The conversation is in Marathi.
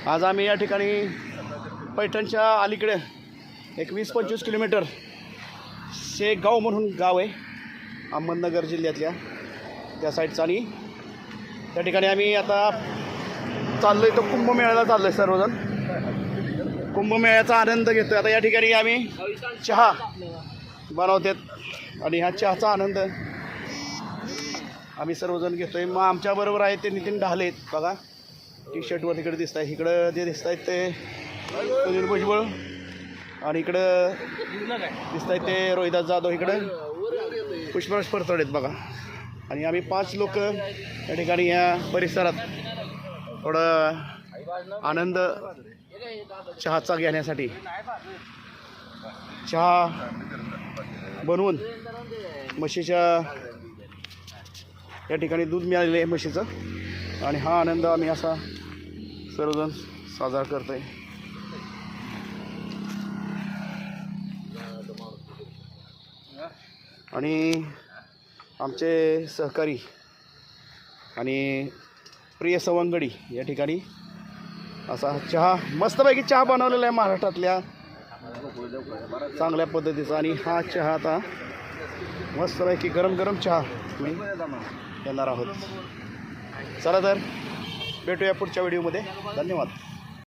आज आम्ही या ठिकाणी पैठणच्या अलीकडे एक 20-25 किलोमीटर शेगाव म्हणून गाव आहे अहमदनगर जिल्ह्यातल्या त्या साईडचा, आणि त्या ठिकाणी आम्ही आता चाललो आहे. तो कुंभमेळ्याला चाललो आहे सर्वजण. कुंभमेळ्याचा आनंद घेतो आहे. आता या ठिकाणी आम्ही चहा बनवतात आणि ह्या चहाचा आनंद आम्ही सर्वजण घेतो आहे. मग आमच्याबरोबर आहे ते नितीन ढाले आहेत बघा, टी शर्टवर तिकडे दिसत आहे. इकडं जे दिसत आहेत ते सुनील भुजबळ, आणि इकडं दिसत आहेत ते रोहिदास जाधव, इकडं पुष्पराज परतडे आहेत बघा. आणि आम्ही 5 लोक या ठिकाणी या परिसरात थोडं आनंद चहाचा घेण्यासाठी चहा बनवून म्हशीच्या या ठिकाणी दूध मिळालेलं आहे म्हशीचं, आणि हा आनंद आम्ही असा सर्वजण साजरा करतो आहे. आणि आमचे सहकारी आणि प्रिय सवंगडी या ठिकाणी असा चहा मस्तपैकी चहा बनवलेला आहे महाराष्ट्रातल्या चांगल्या पद्धतीचा. आणि हा चहा आता मस्तपैकी गरम गरम चहा मी येणार आहोत. चला तर भेटूया पुढच्या व्हिडिओमध्ये. धन्यवाद.